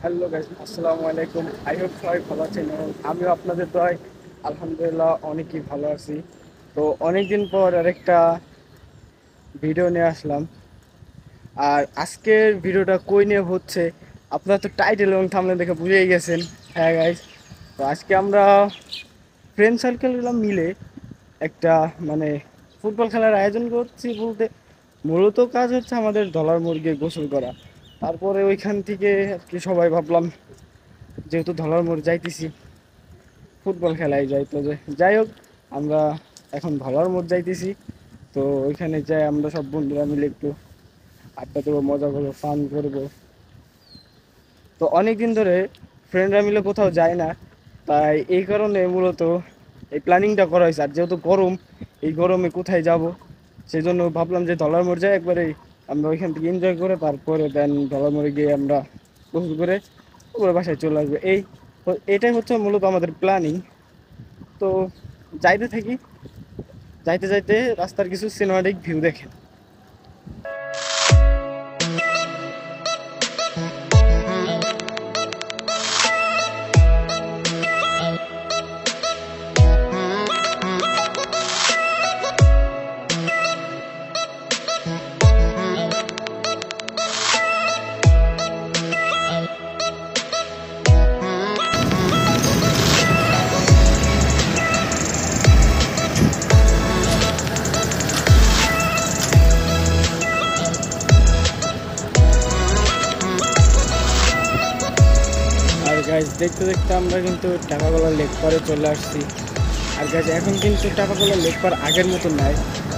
Hello guys, আসসালামু আলাইকুম। I hope সবাই ভালো আছেন এবং আমিও আপনাদের দয় আলহামদুলিল্লাহ অনেকই ভালো আছি। তো অনেকদিন পর আরেকটা ভিডিও নিয়ে আসলাম। আর আজকের ভিডিওটা কই নিয়ে হচ্ছে আপনারা তো টাইটেল এবং থাম্বনেল দেখে বুঝেই গেছেন। হ্যাঁ গাইস, তো আজকে আমরা ফ্রেন্ড সার্কেলগুলো মিলে একটা ফুটবল খেলার আয়োজন করছি। বলতে মূলত কাজ হচ্ছে আমাদের ডলার মুরগি গোসল করা। তারপরে ওইখান থেকে আর কি সবাই ভাবলাম যেহেতু ধলার মোড় যাইতেছি ফুটবল খেলায় যাই, তো যাই হোক আমরা এখন ধলার মোড় যাইতেছি। তো ওইখানে যাই আমরা সব বন্ধুরা মিলে একটু আড্ডা দেবো, মজা করবো, ফান করবো। তো অনেক দিন ধরে ফ্রেন্ডরা মিলে কোথাও যায় না, তাই এই কারণে মূলত এই প্ল্যানিংটা করা হয়েছে। আর যেহেতু গরম, এই গরমে কোথায় যাব, সেই জন্য ভাবলাম যে ধলার মোড় যাই একবারে আমরা ওইখান থেকে এনজয় করে তারপরে দেন ধলার মোড়ে গিয়ে আমরা গোসল করে ওপরে বাসায় চলে আসবো। এটাই হচ্ছে মূলত আমাদের প্ল্যানিং। তো যাইতে থাকি, যাইতে যাইতে রাস্তার কিছু সিনেমাটিক ভিউ দেখেন। গাইজ দেখতে দেখতে আমরা কিন্তু টাকাগোলা লেক পারে চলে আসছি। আর গাইজ এখন কিন্তু টাকাগোলা লেক পার আগের মতো নাই।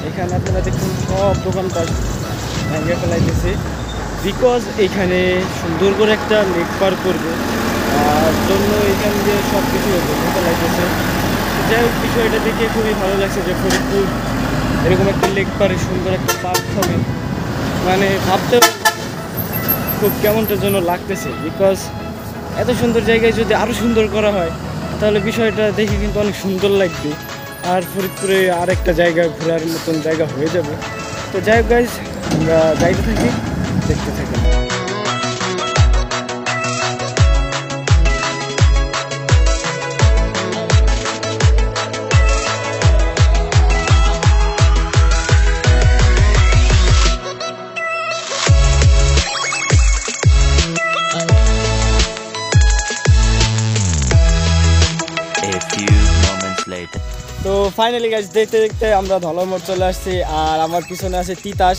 এখানে আপনারা দেখুন সব দোকানপাট ভেঙে ফেলাইতেছে, বিকজ এখানে সুন্দর করে একটা লেক পার করবে আর জন্য এখান দিয়ে সব কিছু ভেঙে ফেলাইতেছে। যাই হোক বিষয়টা দেখে খুবই ভালো লাগছে যে ফরিদপুর এরকম একটা লেক পারে সুন্দর একটা পার্ক হবে, ভাবতে খুব কেমনটার জন্য লাগতেছে। বিকজ এত সুন্দর জায়গায় যদি আরও সুন্দর করা হয় তাহলে বিষয়টা দেখে কিন্তু অনেক সুন্দর লাগবে আর ফরিদপুরে আরেকটা জায়গা ঘোরার মতন জায়গা হয়ে যাবে। তো যাই হোক গাইজ, আমরা যাইতে থাকি, দেখতে থাকি। তো ফাইনালি গাইজ দেখতে দেখতে আমরা ধলার মোড় চলে আসছি। আর আমার পিছনে আছে তিতাস,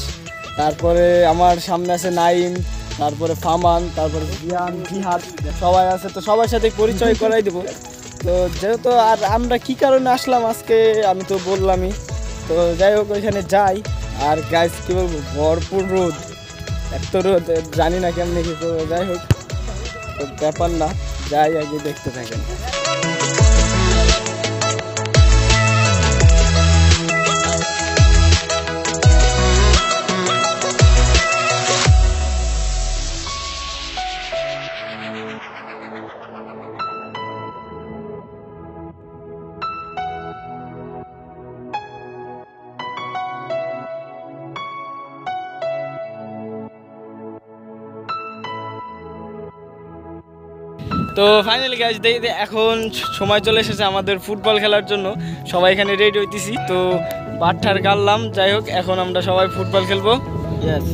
তারপরে আমার সামনে আছে নাইম, তারপরে ফামান, তারপরে জিয়ান, জিহাদ, সবাই আছে। তো সবার সাথে পরিচয় করাই দেবো। তো যেহেতু আর আমরা কি কারণে আসলাম আজকে আমি তো বললামই। তো যাই হোক ওইখানে যাই। আর গাইজ কী বলবো, ভরপুর রোদ, এত রোদ জানি না কেমনি কি। তো যাই হোক তো ব্যাপার না, যাই আগে দেখতে থাকেন। তো ফাইনালি গাইজ দেখতে এখন সময় চলে এসেছে আমাদের ফুটবল খেলার জন্য। সবাই এখানে রেডি হইতেছি। তো বাট্টার গাড়লাম, যাই হোক এখন আমরা সবাই ফুটবল খেলবো। ইয়েস,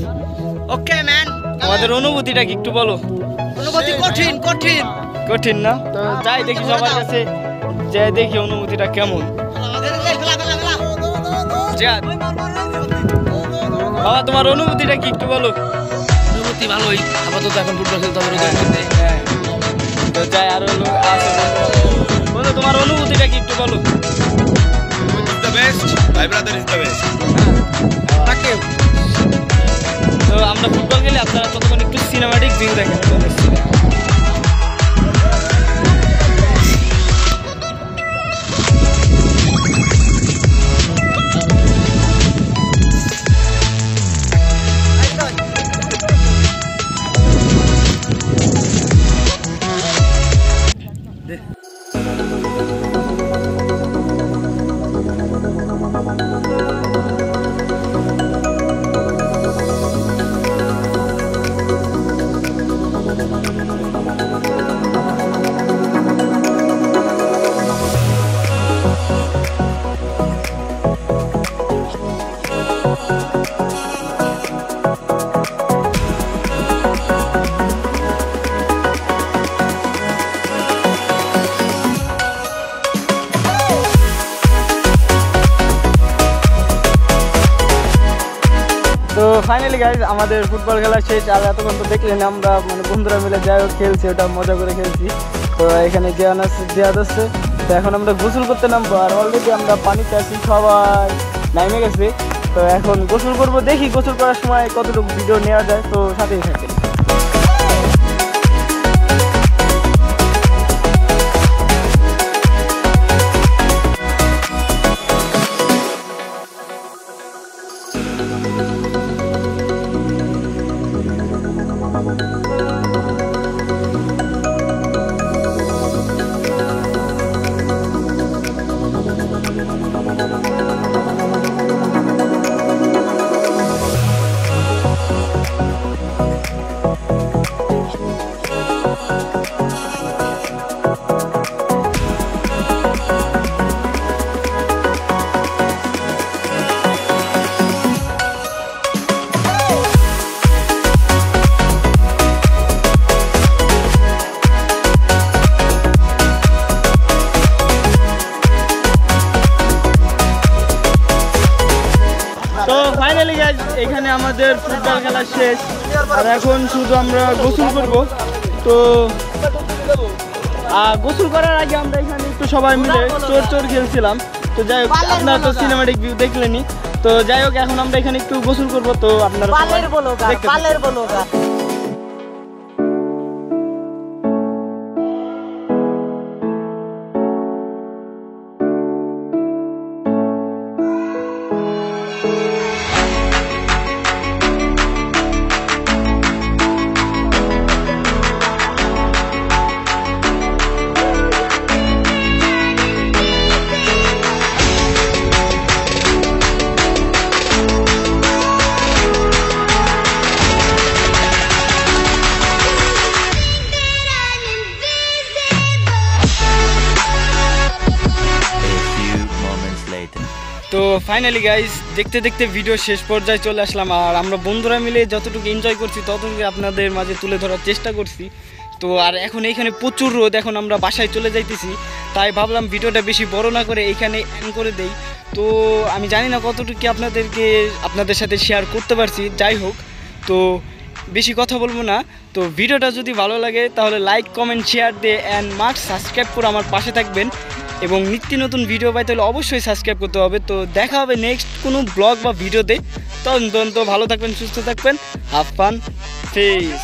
ওকে ম্যান। আমাদের অনুভূতিটা কি একটু বলো? অনুভূতি কঠিন কঠিন কঠিন না? তো যাই দেখি সবার কাছে, যাই দেখি অনুভূতিটা কেমন। বাবা তোমার অনুভূতিটা কি একটু বলো? পরিস্থিতি ভালোই, আপাতত এখন ফুটবল খেলতে হবে রোদের মধ্যে। হ্যাঁ, তো যাই আর হলো আছে বন্ধু, তোমার অনুভূতিটা কি একটু বলো। the best, my brother is the best. তাকে তো আমরা ফুটবল খেলে আপনারা ততক্ষণ একটু সিনেমাটিক ভিউ দেখেন। তো ফাইনালি গাইজ আমাদের ফুটবল খেলা শেষ। আর এতক্ষণ তো দেখলেন আমরা মানে বন্ধুরা মিলে যাই হোক খেলছি, ওটা মজা করে খেলছি। তো এখানে জিয়াদ আছে, তো এখন আমরা গোসল করতে নামবো। আর অলরেডি আমরা পানিতে আছি, সবাই নামে গেছে। তো এখন গোসল করবো, দেখি গোসল করার সময় কতটুকু ভিডিও নেওয়া যায়, তো সাথেই থাকে। তো ফাইনালি গাইজ এখানে আমাদের ফুটবল খেলা শেষ। আর এখন শুধু আমরা গোসল করব। তো গোসল করার আগে আমরা এখানে একটু সবাই মিলে চোর খেলছিলাম। তো যাই হোক, আপনারা তো সিনেমাটিক ভিউ দেখলেনি। তো যাই হোক, এখন আমরা এখানে একটু গোসল করব। তো আপনারা দেখতে তো ফাইনালি গাইজ দেখতে দেখতে ভিডিও শেষ পর্যায়ে চলে আসলাম। আর আমরা বন্ধুরা মিলে যতটুকু এনজয় করছি ততটুকু আপনাদের মাঝে তুলে ধরার চেষ্টা করছি। তো আর এখন এইখানে প্রচুর রোদ, এখন আমরা বাসায় চলে যাইতেছি। তাই ভাবলাম ভিডিওটা বেশি বড় না করে এইখানে এন্ড করে দেই। তো আমি জানি না কতটুকু আপনাদের সাথে শেয়ার করতে পারছি। যাই হোক, তো বেশি কথা বলবো না। তো ভিডিওটা যদি ভালো লাগে তাহলে লাইক, কমেন্ট, শেয়ার দিয়ে অ্যান্ড মাস্ট সাবস্ক্রাইব করে আমার পাশে থাকবেন। এবং নিত্য নতুন ভিডিও পাইতে হলে অবশ্যই সাবস্ক্রাইব করতে হবে। তো দেখা হবে নেক্সট কোনো ব্লগ বা ভিডিওতে। তখন ভালো থাকবেন, সুস্থ থাকবেন, হ্যাভ ফান, পেস।